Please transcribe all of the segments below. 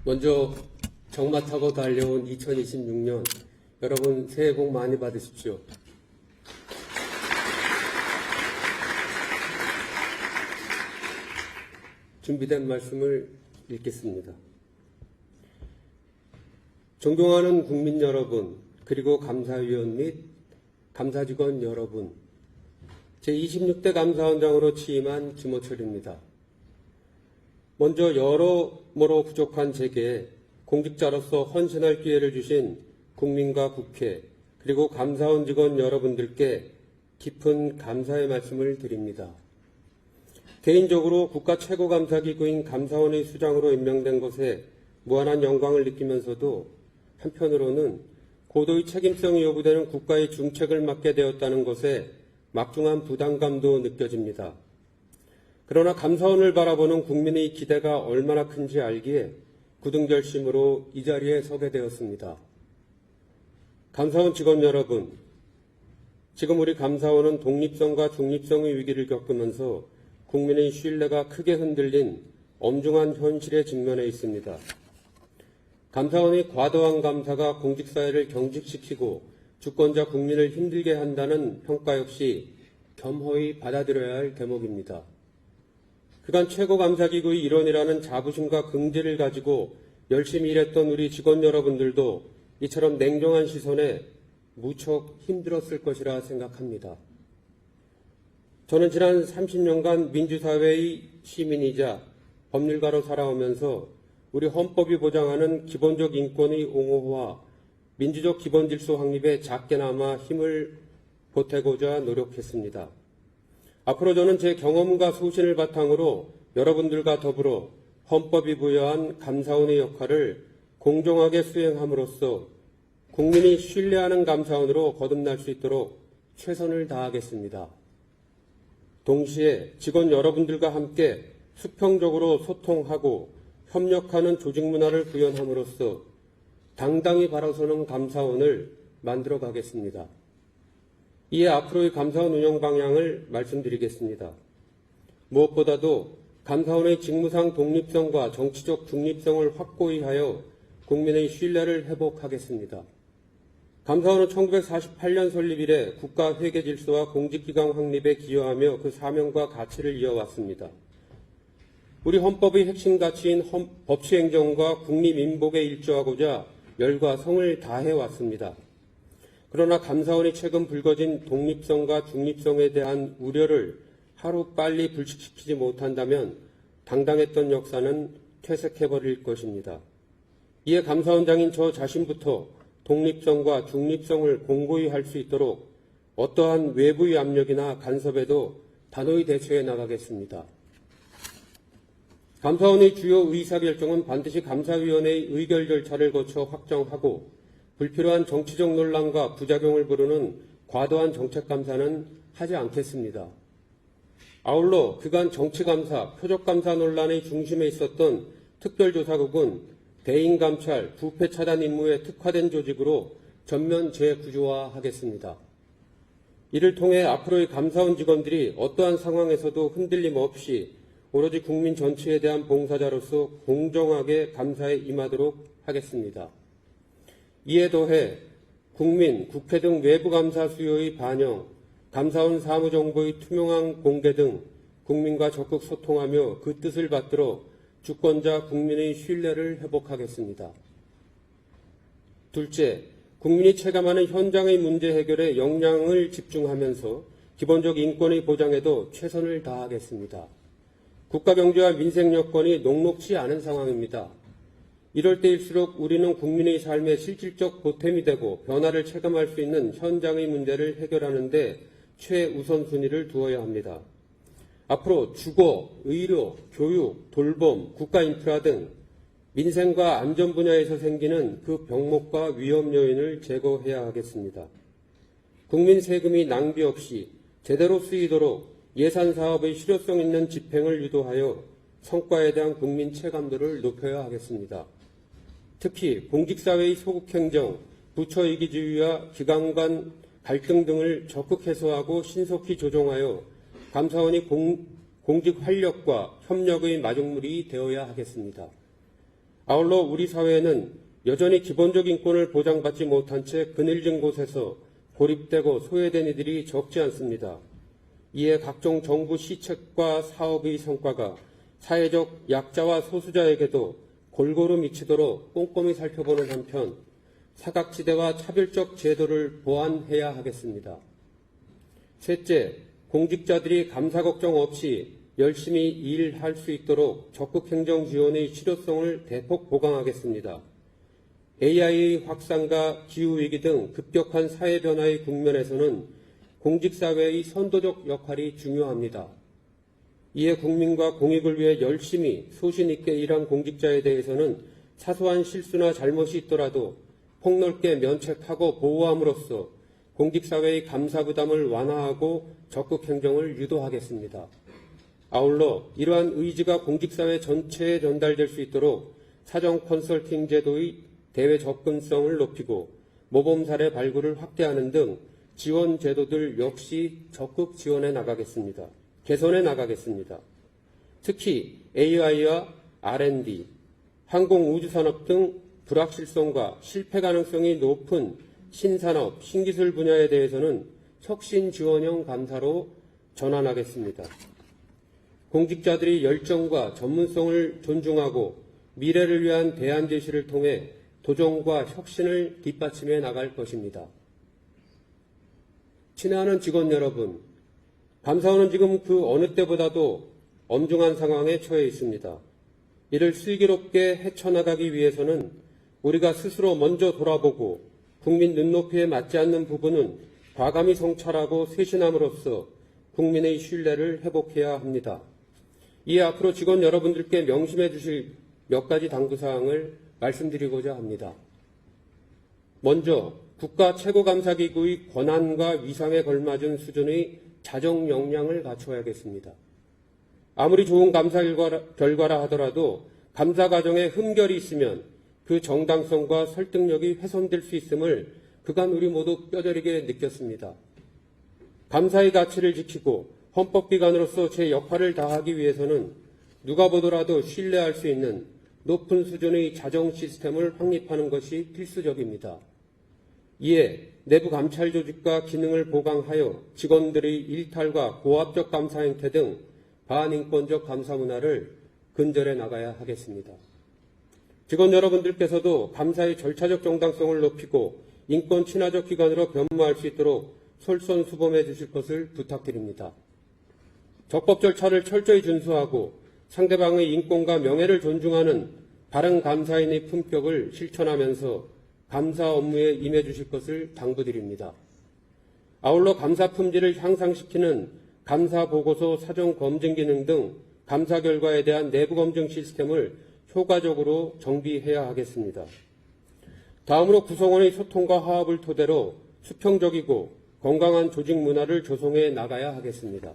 먼저 정마 타고 달려온 2026년 여러분 새해 복 많이 받으십시오. 준비된 말씀을 읽겠습니다. 존경하는 국민 여러분, 그리고 감사위원 및 감사직원 여러분, 제26대 감사원장으로 취임한 김호철입니다. 먼저 여러모로 부족한 제게 공직자로서 헌신할 기회를 주신 국민과 국회, 그리고 감사원 직원 여러분들께 깊은 감사의 말씀을 드립니다. 개인적으로 국가 최고감사기구인 감사원의 수장으로 임명된 것에 무한한 영광을 느끼면서도 한편으로는 고도의 책임성이 요구되는 국가의 중책을 맡게 되었다는 것에 막중한 부담감도 느껴집니다. 그러나 감사원을 바라보는 국민의 기대가 얼마나 큰지 알기에 굳은 결심으로 이 자리에 서게 되었습니다. 감사원 직원 여러분, 지금 우리 감사원은 독립성과 중립성의 위기를 겪으면서 국민의 신뢰가 크게 흔들린 엄중한 현실에 직면해 있습니다. 감사원의 과도한 감사가 공직사회를 경직시키고 주권자 국민을 힘들게 한다는 평가 역시 겸허히 받아들여야 할 대목입니다. 그간 최고감사기구의 일원이라는 자부심과 긍지를 가지고 열심히 일했던 우리 직원 여러분들도 이처럼 냉정한 시선에 무척 힘들었을 것이라 생각합니다. 저는 지난 30년간 민주사회의 시민이자 법률가로 살아오면서 우리 헌법이 보장하는 기본적 인권의 옹호와 민주적 기본질서 확립에 작게나마 힘을 보태고자 노력했습니다. 앞으로 저는 제 경험과 소신을 바탕으로 여러분들과 더불어 헌법이 부여한 감사원의 역할을 공정하게 수행함으로써 국민이 신뢰하는 감사원으로 거듭날 수 있도록 최선을 다하겠습니다. 동시에 직원 여러분들과 함께 수평적으로 소통하고 협력하는 조직 문화를 구현함으로써 당당히 바라서는 감사원을 만들어 가겠습니다. 이에 앞으로의 감사원 운영 방향을 말씀드리겠습니다. 무엇보다도 감사원의 직무상 독립성과 정치적 중립성을 확고히 하여 국민의 신뢰를 회복하겠습니다. 감사원은 1948년 설립 이래 국가 회계 질서와 공직기강 확립에 기여하며 그 사명과 가치를 이어왔습니다. 우리 헌법의 핵심 가치인 법치행정과 국리민복에 일조하고자 열과 성을 다해왔습니다. 그러나 감사원이 최근 불거진 독립성과 중립성에 대한 우려를 하루빨리 불식시키지 못한다면 당당했던 역사는 퇴색해버릴 것입니다. 이에 감사원장인 저 자신부터 독립성과 중립성을 공고히 할 수 있도록 어떠한 외부의 압력이나 간섭에도 단호히 대처해 나가겠습니다. 감사원의 주요 의사결정은 반드시 감사위원회의 의결 절차를 거쳐 확정하고 불필요한 정치적 논란과 부작용을 부르는 과도한 정책감사는 하지 않겠습니다. 아울러 그간 정치감사, 표적감사 논란의 중심에 있었던 특별조사국은 대인감찰, 부패차단 임무에 특화된 조직으로 전면 재구조화하겠습니다. 이를 통해 앞으로의 감사원 직원들이 어떠한 상황에서도 흔들림 없이 오로지 국민 전체에 대한 봉사자로서 공정하게 감사에 임하도록 하겠습니다. 이에 더해 국민, 국회 등 외부 감사 수요의 반영, 감사원 사무정보의 투명한 공개 등 국민과 적극 소통하며 그 뜻을 받들어 주권자 국민의 신뢰를 회복하겠습니다. 둘째, 국민이 체감하는 현장의 문제 해결에 역량을 집중하면서 기본적 인권의 보장에도 최선을 다하겠습니다. 국가 경제와 민생 여건이 녹록지 않은 상황입니다. 이럴 때일수록 우리는 국민의 삶에 실질적 보탬이 되고 변화를 체감할 수 있는 현장의 문제를 해결하는 데 최우선순위를 두어야 합니다. 앞으로 주거, 의료, 교육, 돌봄, 국가인프라 등 민생과 안전 분야에서 생기는 그 병목과 위험 요인을 제거해야 하겠습니다. 국민 세금이 낭비 없이 제대로 쓰이도록 예산 사업의 실효성 있는 집행을 유도하여 성과에 대한 국민 체감도를 높여야 하겠습니다. 특히 공직사회의 소극행정, 부처이기주의와 기관 간 갈등 등을 적극 해소하고 신속히 조정하여 감사원이 공직 활력과 협력의 마중물이 되어야 하겠습니다. 아울러 우리 사회에는 여전히 기본적 인권을 보장받지 못한 채 그늘진 곳에서 고립되고 소외된 이들이 적지 않습니다. 이에 각종 정부 시책과 사업의 성과가 사회적 약자와 소수자에게도 골고루 미치도록 꼼꼼히 살펴보는 한편 사각지대와 차별적 제도를 보완해야 하겠습니다. 셋째, 공직자들이 감사 걱정 없이 열심히 일할 수 있도록 적극 행정 지원의 실효성을 대폭 보강하겠습니다. AI의 확산과 기후위기 등 급격한 사회 변화의 국면에서는 공직사회의 선도적 역할이 중요합니다. 이에 국민과 공익을 위해 열심히 소신 있게 일한 공직자에 대해서는 사소한 실수나 잘못이 있더라도 폭넓게 면책하고 보호함으로써 공직사회의 감사 부담을 완화하고 적극 행정을 유도하겠습니다. 아울러 이러한 의지가 공직사회 전체에 전달될 수 있도록 사정 컨설팅 제도의 대외 접근성을 높이고 모범 사례 발굴을 확대하는 등 지원 제도들 역시 적극 지원해 나가겠습니다. 개선해 나가겠습니다. 특히 AI와 R&D, 항공우주산업 등 불확실성과 실패 가능성이 높은 신산업, 신기술 분야에 대해서는 혁신 지원형 감사로 전환하겠습니다. 공직자들이 열정과 전문성을 존중하고 미래를 위한 대안 제시를 통해 도전과 혁신을 뒷받침해 나갈 것입니다. 친애하는 직원 여러분, 감사원은 지금 그 어느 때보다도 엄중한 상황에 처해 있습니다. 이를 슬기롭게 헤쳐나가기 위해서는 우리가 스스로 먼저 돌아보고 국민 눈높이에 맞지 않는 부분은 과감히 성찰하고 쇄신함으로써 국민의 신뢰를 회복해야 합니다. 이에 앞으로 직원 여러분들께 명심해 주실 몇 가지 당부사항을 말씀드리고자 합니다. 먼저 국가 최고감사기구의 권한과 위상에 걸맞은 수준의 자정 역량을 갖춰야겠습니다. 아무리 좋은 감사 결과라 하더라도 감사 과정에 흠결이 있으면 그 정당성과 설득력이 훼손될 수 있음을 그간 우리 모두 뼈저리게 느꼈습니다. 감사의 가치를 지키고 헌법기관으로서 제 역할을 다하기 위해서는 누가 보더라도 신뢰할 수 있는 높은 수준의 자정 시스템을 확립하는 것이 필수적입니다. 이에 내부 감찰 조직과 기능을 보강하여 직원들의 일탈과 고압적 감사 행태 등 반인권적 감사 문화를 근절해 나가야 하겠습니다. 직원 여러분들께서도 감사의 절차적 정당성을 높이고 인권 친화적 기관으로 변모할 수 있도록 솔선수범해 주실 것을 부탁드립니다. 적법 절차를 철저히 준수하고 상대방의 인권과 명예를 존중하는 바른 감사인의 품격을 실천하면서 감사 업무에 임해 주실 것을 당부드립니다. 아울러 감사 품질을 향상시키는 감사 보고서 사전 검증 기능 등 감사 결과에 대한 내부 검증 시스템을 효과적으로 정비해야 하겠습니다. 다음으로 구성원의 소통과 화합을 토대로 수평적이고 건강한 조직 문화를 조성해 나가야 하겠습니다.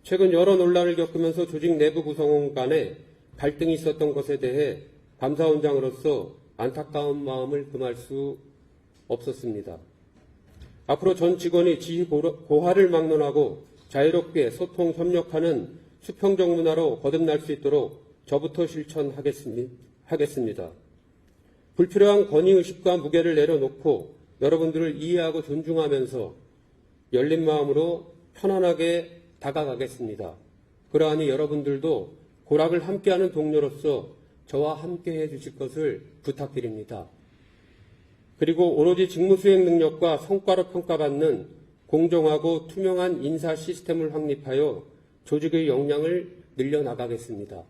최근 여러 논란을 겪으면서 조직 내부 구성원 간에 갈등이 있었던 것에 대해 감사원장으로서 안타까운 마음을 금할 수 없었습니다. 앞으로 전 직원이 지휘 고하를 막론하고 자유롭게 소통 협력하는 수평적 문화로 거듭날 수 있도록 저부터 실천하겠습니다. 불필요한 권위의식과 무게를 내려놓고 여러분들을 이해하고 존중하면서 열린 마음으로 편안하게 다가가겠습니다. 그러하니 여러분들도 고락을 함께하는 동료로서 저와 함께해 주실 것을 부탁드립니다. 그리고 오로지 직무 수행 능력과 성과로 평가받는 공정하고 투명한 인사 시스템을 확립하여 조직의 역량을 늘려나가겠습니다.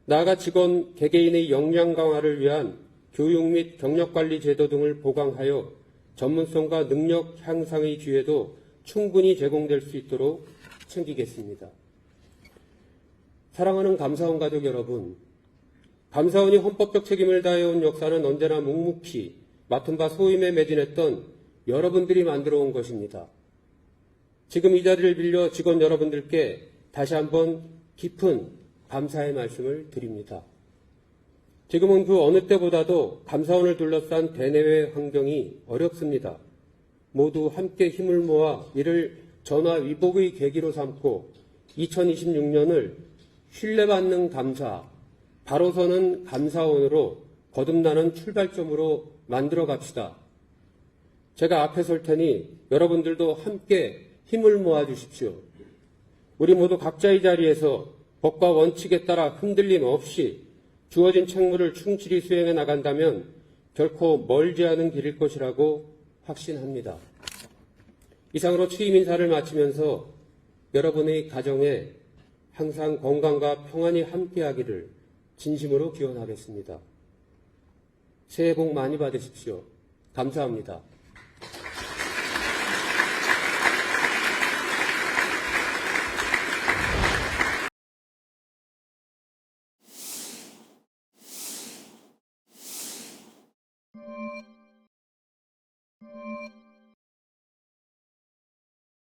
나아가 직원 개개인의 역량 강화를 위한 교육 및 경력관리 제도 등을 보강하여 전문성과 능력 향상의 기회도 충분히 제공될 수 있도록 챙기겠습니다. 사랑하는 감사원 가족 여러분, 감사원이 헌법적 책임을 다해온 역사는 언제나 묵묵히 맡은 바 소임에 매진했던 여러분들이 만들어 온 것입니다. 지금 이 자리를 빌려 직원 여러분들께 다시 한번 깊은 감사의 말씀을 드립니다. 지금은 그 어느 때보다도 감사원을 둘러싼 대내외 환경이 어렵습니다. 모두 함께 힘을 모아 이를 전화위복의 계기로 삼고 2026년을 신뢰받는 감사, 바로 서는 감사원으로 거듭나는 출발점으로 만들어 갑시다. 제가 앞에 설 테니 여러분들도 함께 힘을 모아 주십시오. 우리 모두 각자의 자리에서 법과 원칙에 따라 흔들림 없이 주어진 책무를 충실히 수행해 나간다면 결코 멀지 않은 길일 것이라고 확신합니다. 이상으로 취임 인사를 마치면서 여러분의 가정에 항상 건강과 평안이 함께하기를 진심으로 기원하겠습니다. 새해 복 많이 받으십시오. 감사합니다.